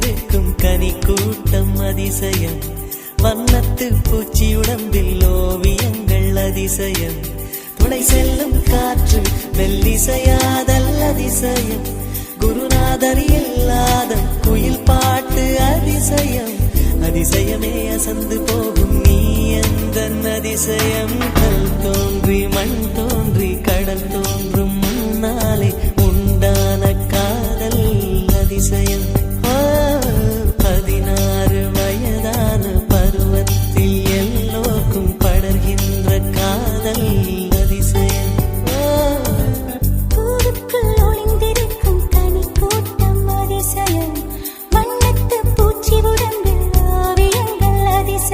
பூத்திருக்கும் கனி கூட்டம் அதிசயம், வண்ணத்து பூச்சி உடம்பில் ஓவியங்கள் அதிசயம், துணை செல்லும் காற்று மெல்லிசையாதல் அதிசயம், குருநாதர் இல்லாத குயில் பாட்டு அதிசயம், அதிசயமே அசந்து போகும் நீ எந்த அதிசயம். கல் தோன்றி மண் தோன்றி கடல் தோன்றும் முன்னாலே உண்டான காதல் அதிசயம். 16 வயதான பருவத்தில்